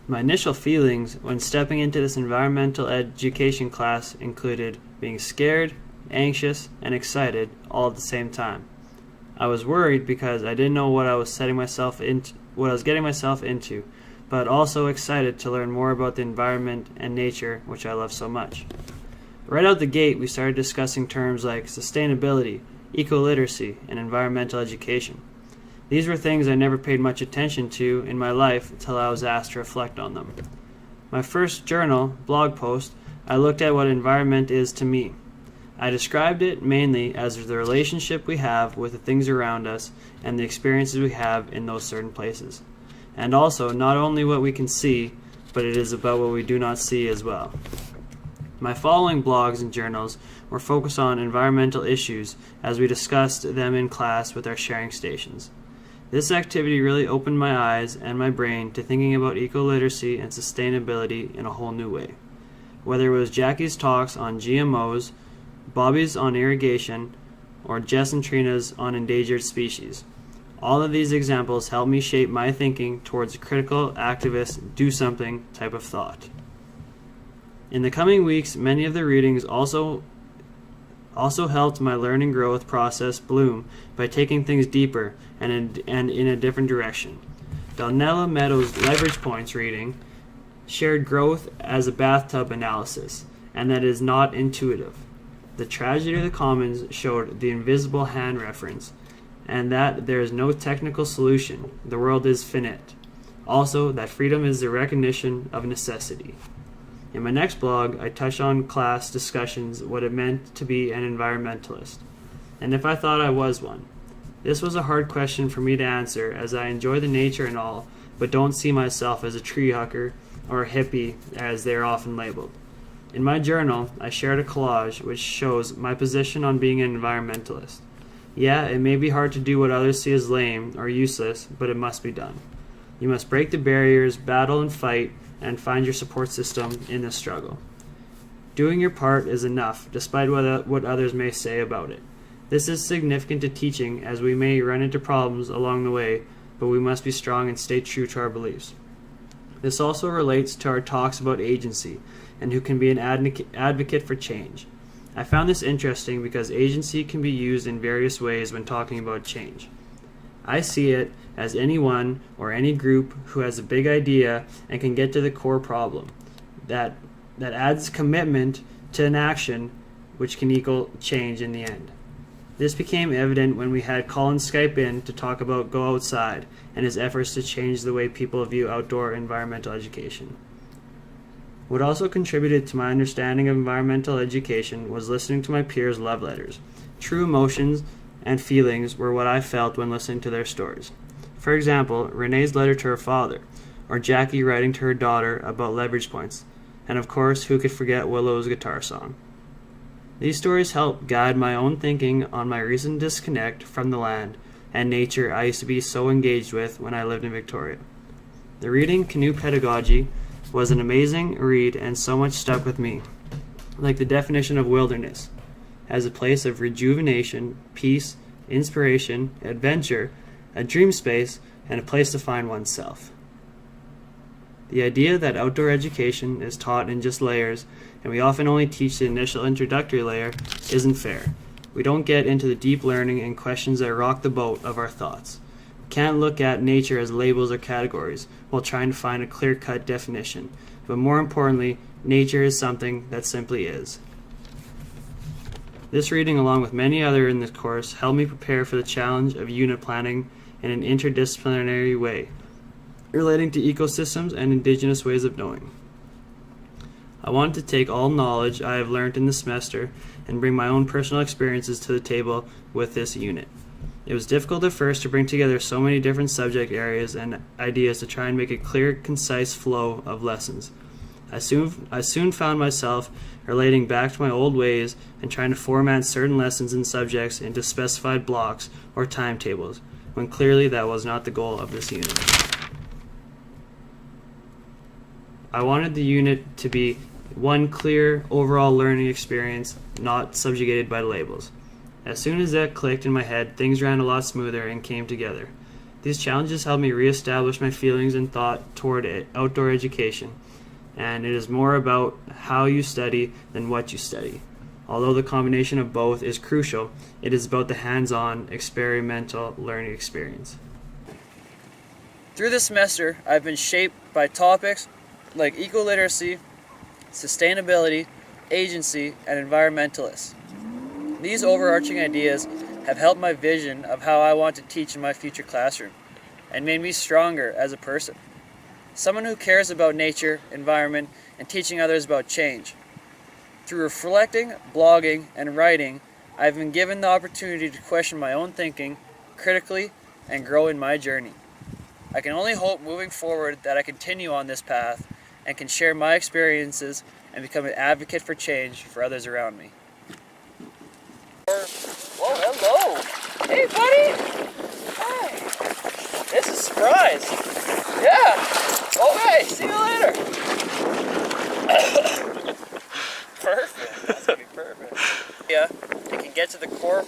My initial feelings when stepping into this environmental education class included being scared, anxious, and excited all at the same time. I was worried because I didn't know what I was getting myself into, but also excited to learn more about the environment and nature, which I love so much. Right out the gate, we started discussing terms like sustainability, eco-literacy, and environmental education. These were things I never paid much attention to in my life until I was asked to reflect on them. My first journal, blog post, I looked at what environment is to me. I described it mainly as the relationship we have with the things around us and the experiences we have in those certain places. And also, not only what we can see, but it is about what we do not see as well. My following blogs and journals were focused on environmental issues as we discussed them in class with our sharing stations. This activity really opened my eyes and my brain to thinking about eco-literacy and sustainability in a whole new way. Whether it was Jackie's talks on GMOs, Bobby's on irrigation, or Jess and Trina's on endangered species. All of these examples helped me shape my thinking towards a critical, activist, do-something type of thought. In the coming weeks, many of the readings also helped my learning growth process bloom by taking things deeper and in a different direction. Donella Meadows' Leverage Points reading shared growth as a bathtub analysis, and that is not intuitive. The Tragedy of the Commons showed the invisible hand reference, and that there is no technical solution. The world is finite. Also, that freedom is the recognition of necessity. In my next blog, I touch on class discussions what it meant to be an environmentalist, and if I thought I was one. This was a hard question for me to answer, as I enjoy the nature and all, but don't see myself as a tree hugger or a hippie as they are often labeled. In my journal, I shared a collage which shows my position on being an environmentalist. Yeah, it may be hard to do what others see as lame or useless, but it must be done. You must break the barriers, battle and fight, and find your support system in this struggle. Doing your part is enough, despite what others may say about it. This is significant to teaching, as we may run into problems along the way, but we must be strong and stay true to our beliefs. This also relates to our talks about agency, and who can be an advocate for change. I found this interesting because agency can be used in various ways when talking about change. I see it as anyone or any group who has a big idea and can get to the core problem. That adds commitment to an action which can equal change in the end. This became evident when we had Colin Skype in to talk about Go Outside and his efforts to change the way people view outdoor environmental education. What also contributed to my understanding of environmental education was listening to my peers' love letters. True emotions and feelings were what I felt when listening to their stories. For example, Renee's letter to her father, or Jackie writing to her daughter about leverage points, and of course, who could forget Willow's guitar song. These stories help guide my own thinking on my recent disconnect from the land and nature I used to be so engaged with when I lived in Victoria. The reading Canoe Pedagogy was an amazing read and so much stuck with me, like the definition of wilderness, as a place of rejuvenation, peace, inspiration, adventure, a dream space, and a place to find oneself. The idea that outdoor education is taught in just layers, and we often only teach the initial introductory layer, isn't fair. We don't get into the deep learning and questions that rock the boat of our thoughts. We can't look at nature as labels or categories while trying to find a clear-cut definition. But more importantly, nature is something that simply is. This reading, along with many other in this course, helped me prepare for the challenge of unit planning in an interdisciplinary way, relating to ecosystems and indigenous ways of knowing. I wanted to take all knowledge I have learned in the semester and bring my own personal experiences to the table with this unit. It was difficult at first to bring together so many different subject areas and ideas to try and make a clear, concise flow of lessons. I soon found myself relating back to my old ways and trying to format certain lessons and subjects into specified blocks or timetables, when clearly that was not the goal of this unit. I wanted the unit to be one clear overall learning experience, not subjugated by labels. As soon as that clicked in my head, things ran a lot smoother and came together. These challenges helped me reestablish my feelings and thought toward outdoor education, and it is more about how you study than what you study. Although the combination of both is crucial, it is about the hands-on, experimental learning experience. Through this semester, I've been shaped by topics like eco-literacy, sustainability, agency, and environmentalists. These overarching ideas have helped my vision of how I want to teach in my future classroom and made me stronger as a person. Someone who cares about nature, environment, and teaching others about change. Through reflecting, blogging, and writing, I've been given the opportunity to question my own thinking critically and grow in my journey. I can only hope moving forward that I continue on this path and can share my experiences and become an advocate for change for others around me. Whoa, hello! Hey, buddy! Hi! This is a surprise! Yeah! Okay, see you later! Perfect, that's gonna be perfect. Yeah, you can get to the core